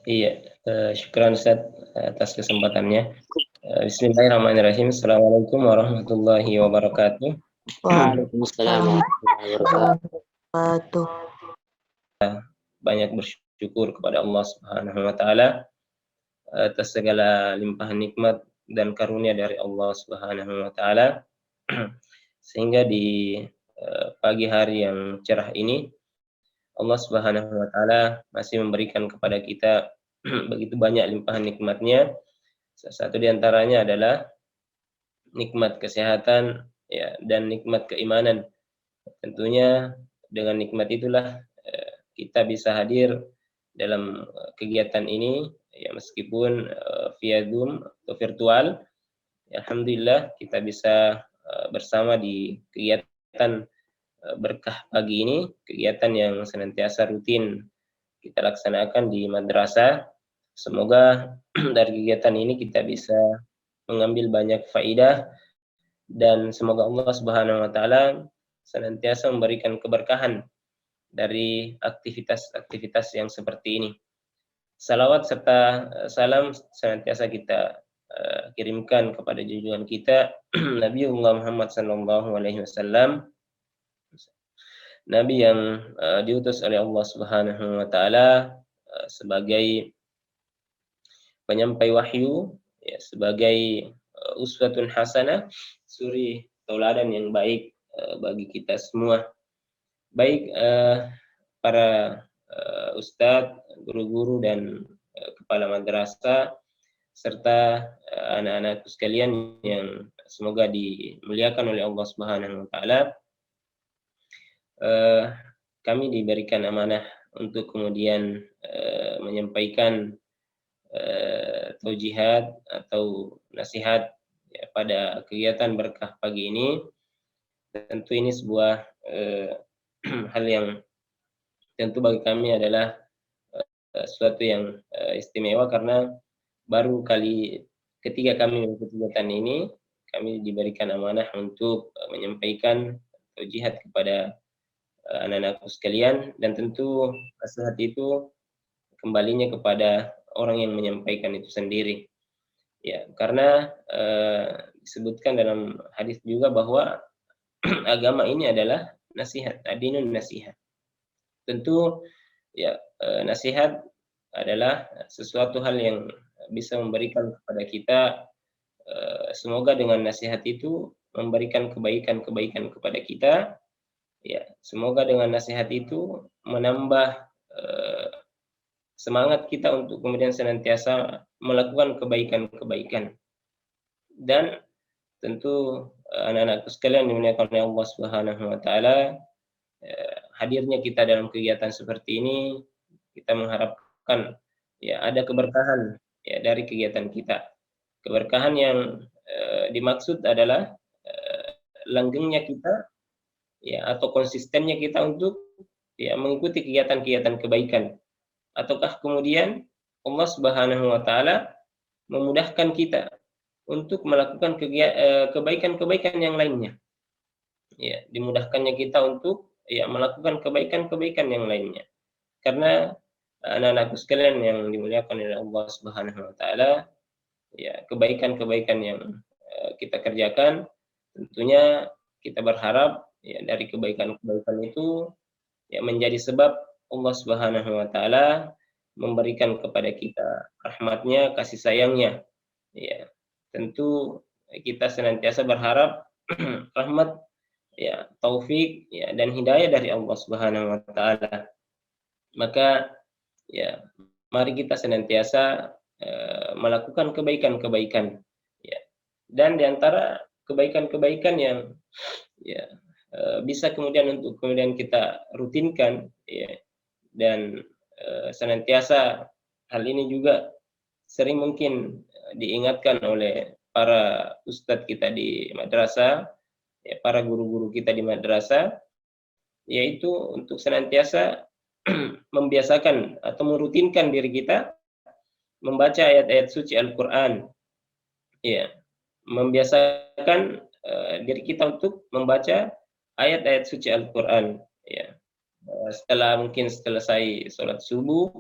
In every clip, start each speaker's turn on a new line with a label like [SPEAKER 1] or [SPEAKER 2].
[SPEAKER 1] Iya, syukran Ustaz atas kesempatannya. Bismillahirrahmanirrahim. Assalamualaikum warahmatullahi wabarakatuh.
[SPEAKER 2] Waalaikumsalam warahmatullahi wabarakatuh.
[SPEAKER 1] Banyak bersyukur kepada Allah Subhanahu wa taala atas segala limpahan nikmat dan karunia dari Allah Subhanahu wa taala sehingga di pagi hari yang cerah ini Allah Subhanahu wa taala masih memberikan kepada kita begitu banyak limpahan nikmatnya. Salah satu di antaranya adalah nikmat kesehatan ya dan nikmat keimanan. Tentunya dengan nikmat itulah kita bisa hadir dalam kegiatan ini ya meskipun via Zoom atau virtual. Ya, alhamdulillah kita bisa bersama di kegiatan berkah pagi ini, kegiatan yang senantiasa rutin kita laksanakan di madrasah. Semoga dari kegiatan ini kita bisa mengambil banyak faidah dan semoga Allah Subhanahu wa taala senantiasa memberikan keberkahan dari aktivitas-aktivitas yang seperti ini. Salawat serta salam senantiasa kita kirimkan kepada junjungan kita Nabiullah Muhammad sallallahu alaihi wasallam, nabi yang diutus oleh Allah Subhanahu wa taala sebagai penyampai wahyu, ya, sebagai uswatun hasanah, suri tauladan yang baik bagi kita semua. Baik para ustadz, guru-guru dan kepala madrasah serta anak-anakku sekalian yang semoga dimuliakan oleh Allah Subhanahu wa taala. Kami diberikan amanah untuk kemudian menyampaikan taujihat atau nasihat ya, pada kegiatan berkah pagi ini. Tentu ini sebuah hal yang tentu bagi kami adalah sesuatu yang istimewa karena baru kali ketiga kami mengikuti kegiatan ini, kami diberikan amanah untuk menyampaikan taujihat kepada anak-anakku sekalian, dan tentu nasihat itu kembalinya kepada orang yang menyampaikan itu sendiri. Ya, karena disebutkan dalam hadis juga bahwa agama ini adalah nasihat, adinun nasihat. Tentu ya nasihat adalah sesuatu hal yang bisa memberikan kepada kita, semoga dengan nasihat itu memberikan kebaikan-kebaikan kepada kita. Ya, semoga dengan nasihat itu menambah semangat kita untuk kemudian senantiasa melakukan kebaikan-kebaikan. Dan tentu anak-anakku sekalian dimuliakan oleh Allah Subhanahu wa taala, hadirnya kita dalam kegiatan seperti ini kita mengharapkan ya ada keberkahan ya dari kegiatan kita. Keberkahan yang dimaksud adalah langgengnya kita ya atau konsistennya kita untuk ya mengikuti kegiatan-kegiatan kebaikan, ataukah kemudian Allah Subhanahu wa taala memudahkan kita untuk melakukan kebaikan-kebaikan yang lainnya. Ya, dimudahkannya kita untuk ya melakukan kebaikan-kebaikan yang lainnya. Karena anak-anakku sekalian yang dimuliakan oleh Allah Subhanahu wa taala, ya kebaikan-kebaikan yang kita kerjakan tentunya kita berharap ya dari kebaikan-kebaikan itu ya menjadi sebab Allah Subhanahu wa taala memberikan kepada kita rahmatnya, kasih sayangnya. Ya, tentu kita senantiasa berharap rahmat ya, taufik ya dan hidayah dari Allah Subhanahu wa taala. Maka ya mari kita senantiasa melakukan kebaikan-kebaikan ya. Dan di antara kebaikan-kebaikan yang ya bisa kemudian untuk kemudian kita rutinkan ya, dan senantiasa hal ini juga sering mungkin diingatkan oleh para ustadz kita di madrasah, ya, para guru-guru kita di madrasah, yaitu untuk senantiasa membiasakan atau merutinkan diri kita membaca ayat-ayat suci Al-Quran, ya, membiasakan diri kita untuk membaca ayat-ayat suci Al-Quran, ya. Setelah mungkin selesai sholat subuh,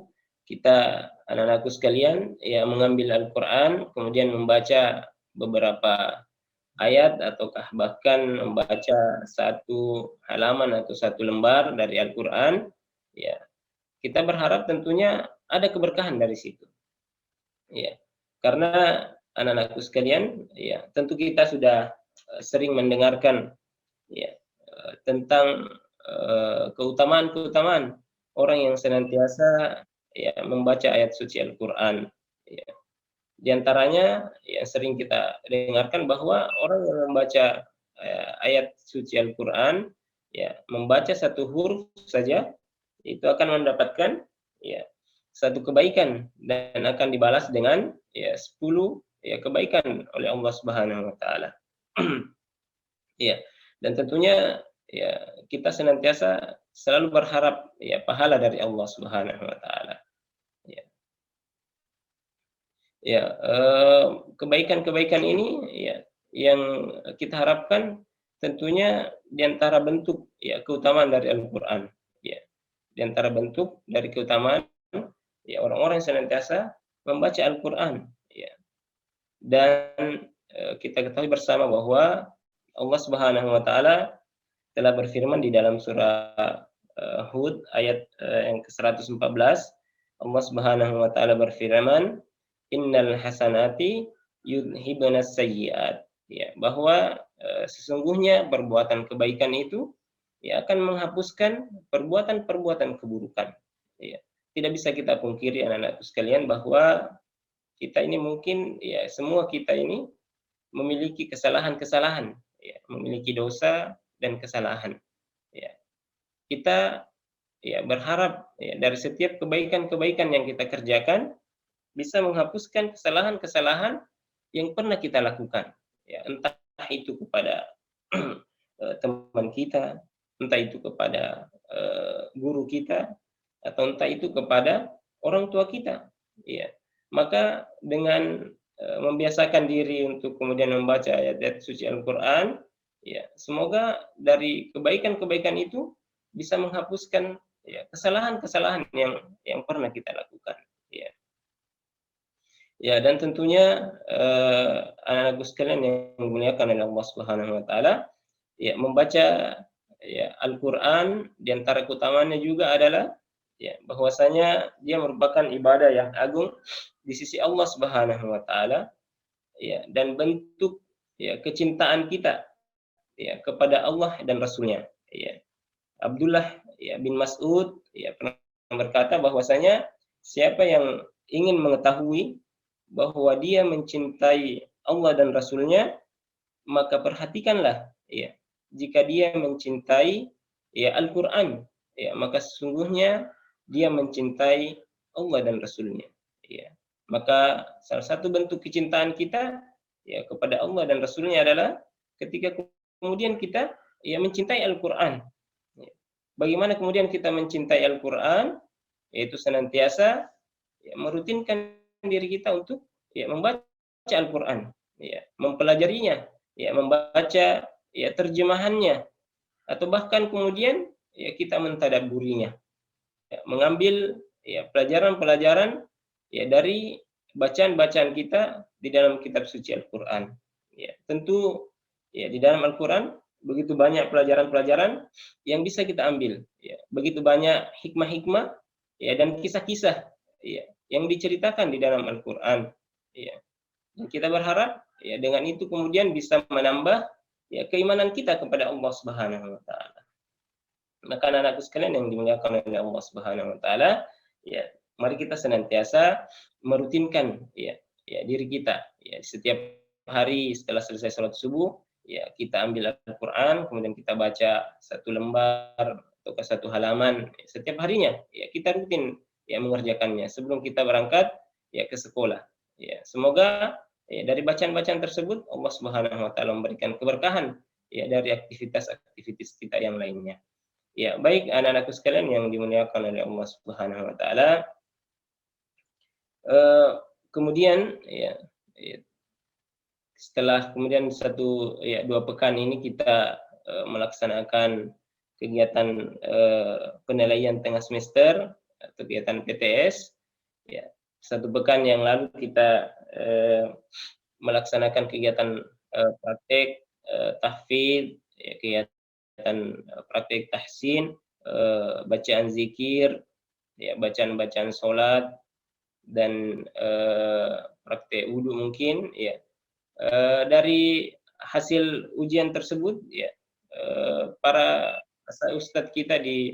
[SPEAKER 1] kita anak-anakku sekalian ya mengambil Al-Qur'an kemudian membaca beberapa ayat ataukah bahkan membaca satu halaman atau satu lembar dari Al-Qur'an, ya kita berharap tentunya ada keberkahan dari situ. Ya. Karena anak-anakku sekalian, ya tentu kita sudah sering mendengarkan ya tentang keutamaan-keutamaan orang yang senantiasa ya membaca ayat suci Al-Qur'an. Ya. Di antaranya yang sering kita dengarkan bahwa orang yang membaca ayat suci Al-Qur'an, ya membaca satu huruf saja itu akan mendapatkan ya satu kebaikan dan akan dibalas dengan ya 10 ya kebaikan oleh Allah Subhanahu wa taala. Ya, dan tentunya ya kita senantiasa selalu berharap ya pahala dari Allah Subhanahu wa taala. Ya. Ya, kebaikan-kebaikan ini ya yang kita harapkan tentunya di antara bentuk ya keutamaan dari Al-Qur'an. Ya, di antara bentuk dari keutamaan ya orang-orang yang senantiasa membaca Al-Qur'an, ya. Dan kita ketahui bersama bahwa Allah Subhanahu wa taala telah berfirman di dalam surah Hud ayat yang ke-114. Allah Subhanahu wa taala berfirman, "Innal hasanati yudhibunas sayyi'at." Ya, bahwa sesungguhnya perbuatan kebaikan itu ya akan menghapuskan perbuatan-perbuatan keburukan. Ya. Tidak bisa kita pungkiri anak-anakku sekalian bahwa kita ini mungkin ya semua kita ini memiliki kesalahan-kesalahan, ya, memiliki dosa dan kesalahan. Ya. Kita ya berharap ya dari setiap kebaikan-kebaikan yang kita kerjakan bisa menghapuskan kesalahan-kesalahan yang pernah kita lakukan. Ya, entah itu kepada teman kita, entah itu kepada guru kita, atau entah itu kepada orang tua kita. Ya. Maka dengan membiasakan diri untuk kemudian membaca ayat-ayat suci Al-Qur'an, ya, semoga dari kebaikan-kebaikan itu bisa menghapuskan ya kesalahan-kesalahan yang pernah kita lakukan. Ya. Ya, dan tentunya anak-anakku sekalian yang dimuliakan oleh Allah Subhanahu wa taala, ya membaca ya Al-Qur'an di antara keutamaannya juga adalah ya bahwasanya dia merupakan ibadah yang agung di sisi Allah Subhanahu wa taala, ya, dan bentuk ya kecintaan kita ya kepada Allah dan Rasulnya. Ya. Abdullah ya bin Mas'ud ya pernah berkata bahwasanya siapa yang ingin mengetahui bahwa dia mencintai Allah dan Rasulnya, maka perhatikanlah ya jika dia mencintai ya Al-Qur'an, ya maka sesungguhnya dia mencintai Allah dan Rasulnya. Ya. Maka salah satu bentuk kecintaan kita ya kepada Allah dan Rasulnya adalah ketika kemudian kita ya mencintai Al-Qur'an. Ya. Bagaimana kemudian kita mencintai Al-Qur'an? Yaitu senantiasa ya merutinkan diri kita untuk ya membaca Al-Qur'an, ya, mempelajarinya, ya, membaca ya terjemahannya, atau bahkan kemudian ya kita mentadabburinya, ya, mengambil ya pelajaran-pelajaran ya dari bacaan-bacaan kita di dalam kitab suci Al-Qur'an. Ya, tentu ya di dalam Al-Qur'an begitu banyak pelajaran-pelajaran yang bisa kita ambil, ya, begitu banyak hikmah-hikmah ya dan kisah-kisah ya yang diceritakan di dalam Al-Qur'an. Ya. Dan kita berharap ya dengan itu kemudian bisa menambah ya keimanan kita kepada Allah Subhanahu wa taala. Maka anak-anakku sekalian yang dimuliakan oleh Allah Subhanahu wa taala, ya, mari kita senantiasa merutinkan ya diri kita ya setiap hari setelah selesai salat subuh, ya kita ambil Al-Qur'an, kemudian kita baca satu lembar atau satu halaman setiap harinya. Ya, kita rutin ya mengerjakannya sebelum kita berangkat ya ke sekolah. Ya, semoga ya dari bacaan-bacaan tersebut Allah Subhanahu wa taala memberikan keberkahan ya dari aktivitas-aktivitas kita yang lainnya. Ya, baik anak-anakku sekalian yang dimuliakan oleh Allah Subhanahu wa taala. Kemudian ya setelah kemudian 2 pekan ini kita melaksanakan kegiatan penilaian tengah semester atau kegiatan PTS, Ya, 1 pekan yang lalu kita melaksanakan kegiatan praktek tahfidz, ya, kegiatan praktek tahsin, bacaan zikir, ya, bacaan-bacaan sholat dan praktek wudhu mungkin, ya. Dari hasil ujian tersebut, ya, para ustadz kita di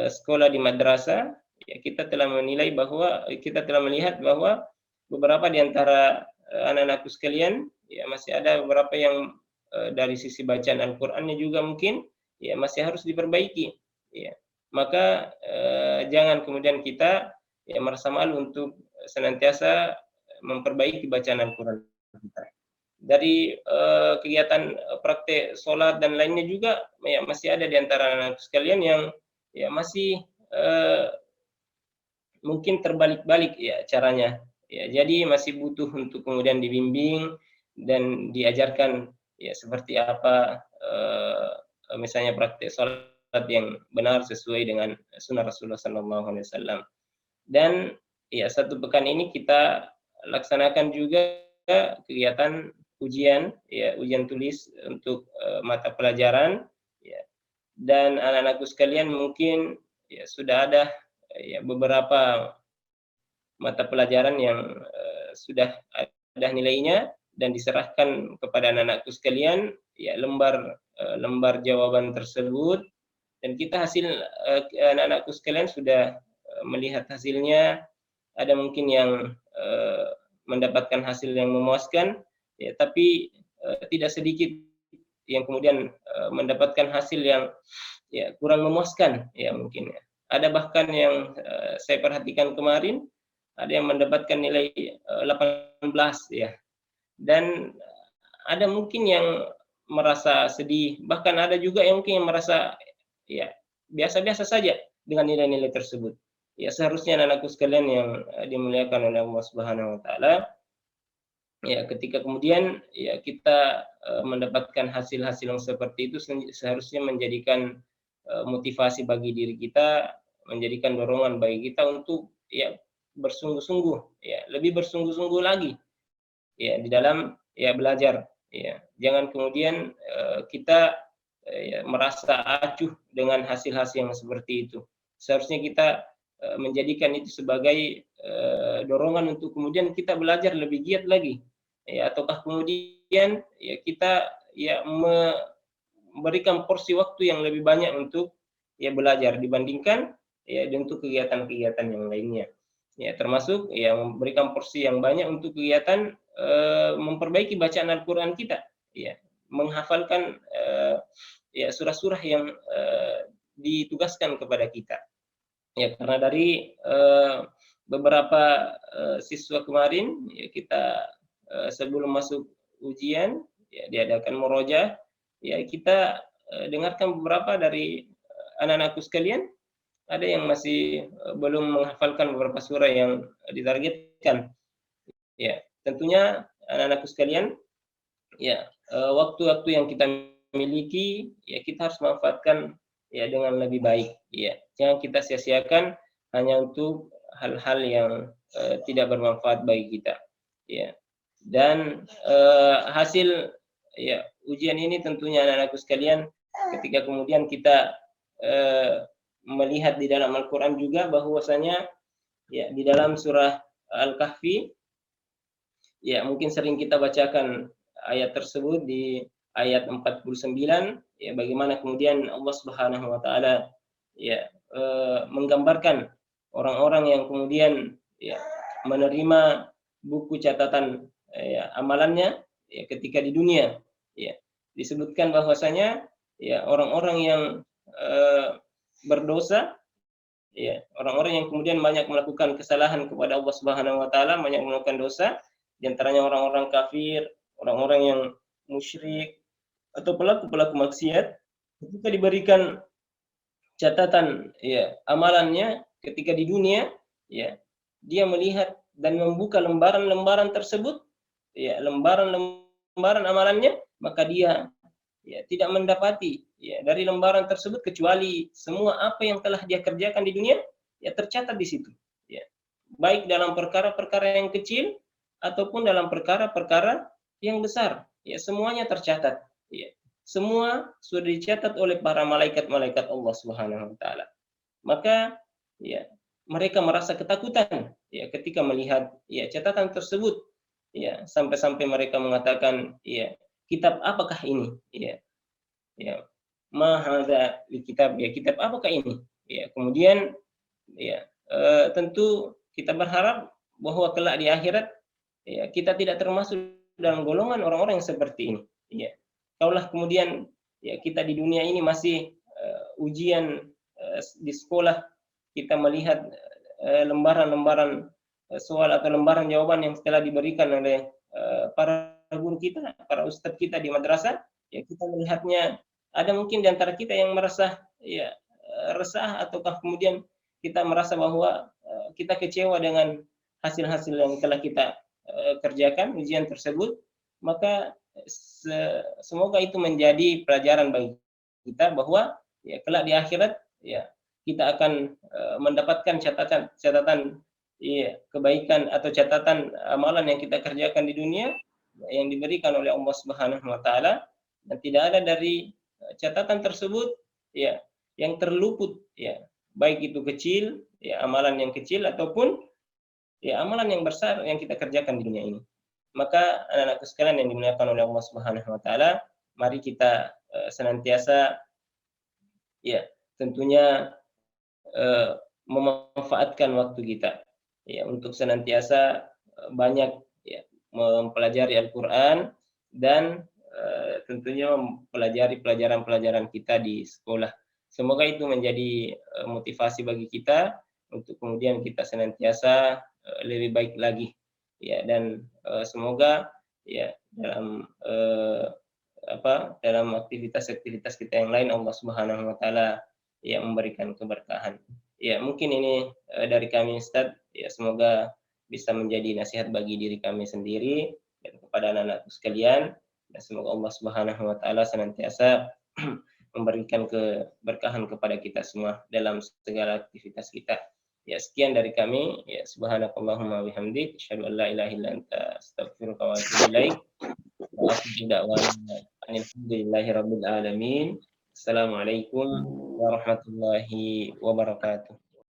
[SPEAKER 1] sekolah di madrasah, ya, kita telah melihat bahwa beberapa di antara anak-anakku sekalian, ya, masih ada beberapa yang dari sisi bacaan Al-Qur'annya juga mungkin, ya, masih harus diperbaiki, ya. Maka jangan kemudian kita, ya, merasa malu untuk senantiasa memperbaiki bacaan Al-Qur'an kita. Dari kegiatan praktek sholat dan lainnya juga, ya, masih ada di antara anak sekalian yang, ya, masih mungkin terbalik-balik, ya, caranya. Ya, jadi masih butuh untuk kemudian dibimbing dan diajarkan, ya, seperti apa misalnya praktek sholat yang benar sesuai dengan sunnah Rasulullah SAW. Dan, ya, 1 pekan ini kita laksanakan juga kegiatan ujian, ya, ujian tulis untuk mata pelajaran, ya. Dan anak-anakku sekalian mungkin, ya, sudah ada, ya, beberapa mata pelajaran yang sudah ada nilainya dan diserahkan kepada anak-anakku sekalian, ya, lembar jawaban tersebut, dan kita anak-anakku sekalian sudah melihat hasilnya. Ada mungkin yang mendapatkan hasil yang memuaskan, ya, tapi tidak sedikit yang kemudian mendapatkan hasil yang, ya, kurang memuaskan, ya, mungkin, ya. Ada bahkan yang saya perhatikan kemarin, ada yang mendapatkan nilai 18, ya. Dan ada mungkin yang merasa sedih, bahkan ada juga yang mungkin yang merasa, ya, biasa-biasa saja dengan nilai-nilai tersebut. Ya, seharusnya anak-anakku sekalian yang dimuliakan oleh Allah Subhanahu wa taala, ya, ketika kemudian, ya, kita mendapatkan hasil-hasil yang seperti itu seharusnya menjadikan motivasi bagi diri kita, menjadikan dorongan bagi kita untuk, ya, bersungguh-sungguh, ya, lebih bersungguh-sungguh lagi, ya, di dalam, ya, belajar, ya. Jangan kemudian kita ya, merasa acuh dengan hasil-hasil yang seperti itu. Seharusnya kita menjadikan itu sebagai dorongan untuk kemudian kita belajar lebih giat lagi, ya, ataukah kemudian, ya, kita, ya, memberikan porsi waktu yang lebih banyak untuk, ya, belajar dibandingkan, ya, untuk kegiatan-kegiatan yang lainnya. Ya, termasuk, ya, memberikan porsi yang banyak untuk kegiatan memperbaiki bacaan Al-Qur'an kita, ya, menghafalkan ya, surah-surah yang ditugaskan kepada kita. Ya, karena dari beberapa siswa kemarin, ya, kita sebelum masuk ujian, ya, diadakan murojaah, ya, kita dengarkan beberapa dari anak-anakku sekalian, ada yang masih belum menghafalkan beberapa surah yang ditargetkan. Ya, tentunya anak-anakku sekalian, ya, waktu-waktu yang kita miliki, ya, kita harus manfaatkan, ya, dengan lebih baik, ya. Jangan kita sia-siakan hanya untuk hal-hal yang tidak bermanfaat bagi kita, ya. Dan hasil, ya, ujian ini tentunya anak-anakku sekalian, ketika kemudian kita melihat di dalam Al-Qur'an juga bahwasanya, ya, di dalam surah Al-Kahfi, ya, mungkin sering kita bacakan ayat tersebut di ayat 49, ya, bagaimana kemudian Allah Subhanahu wa taala, ya, menggambarkan orang-orang yang kemudian, ya, menerima buku catatan, ya, amalannya, ya, ketika di dunia, ya. Disebutkan bahwasanya, ya, orang-orang yang berdosa, ya, orang-orang yang kemudian banyak melakukan kesalahan kepada Allah Subhanahu wa taala, banyak melakukan dosa, di antaranya orang-orang kafir, orang-orang yang musyrik atau pelaku-pelaku maksiat, ketika diberikan catatan, ya, amalannya ketika di dunia, ya, dia melihat dan membuka lembaran-lembaran tersebut, ya, lembaran-lembaran amalannya, maka dia, ya, tidak mendapati, ya, dari lembaran tersebut kecuali semua apa yang telah dia kerjakan di dunia, ya, tercatat di situ, ya. baik dalam perkara-perkara yang kecil ataupun dalam perkara-perkara yang besar. Ya, semuanya tercatat. Ya. Semua sudah dicatat oleh para malaikat-malaikat Allah Subhanahu wa taala. Maka ya, mereka merasa ketakutan ya ketika melihat ya catatan tersebut. Ya, sampai-sampai mereka mengatakan, ya, kitab apakah ini? Ya, ya. Ma hadza kitab, ya, kitab apakah ini? Ya, kemudian ya, tentu kita berharap bahwa kelak di akhirat ya kita tidak termasuk dalam golongan orang-orang yang seperti ini. Ya. Kalaulah kemudian ya kita di dunia ini masih ujian di sekolah kita melihat lembaran-lembaran soal atau lembaran jawaban yang telah diberikan oleh para guru kita, para ustadz kita di madrasah, ya kita melihatnya ada mungkin di antara kita yang merasa ya resah ataukah kemudian kita merasa bahwa kita kecewa dengan hasil-hasil yang telah kita kerjakan ujian tersebut, maka semoga itu menjadi pelajaran bagi kita bahwa ya kelak di akhirat ya kita akan mendapatkan catatan ya, kebaikan atau catatan amalan yang kita kerjakan di dunia yang diberikan oleh Allah Subhanahu wa taala, dan tidak ada dari catatan tersebut ya yang terluput ya, baik itu kecil ya amalan yang kecil ataupun ya amalan yang besar yang kita kerjakan di dunia ini. Maka anak-anakku sekalian yang dimuliakan oleh Allah Subhanahu wa taala, mari kita senantiasa ya tentunya memanfaatkan waktu kita ya untuk senantiasa banyak ya mempelajari Al-Qur'an dan tentunya mempelajari pelajaran-pelajaran kita di sekolah. Semoga itu menjadi motivasi bagi kita untuk kemudian kita senantiasa lebih baik lagi ya, dan semoga ya dalam dalam aktivitas-aktivitas kita yang lain Allah Subhanahu wa taala ya memberikan keberkahan. Ya, mungkin ini dari kami Ustaz, ya semoga bisa menjadi nasihat bagi diri kami sendiri dan kepada anak-anakku sekalian, dan semoga Allah Subhanahu wa taala senantiasa memberikan keberkahan kepada kita semua dalam segala aktivitas kita. Ya, sekian dari kami. Ya, subhanakallahumma bihamdik, asyhadu an la ilaha illa anta, astaghfiruka wa atubu ilaik. Wa akhiru da'wana alhamdulillahirabbil alamin. Assalamualaikum warahmatullahi wabarakatuh.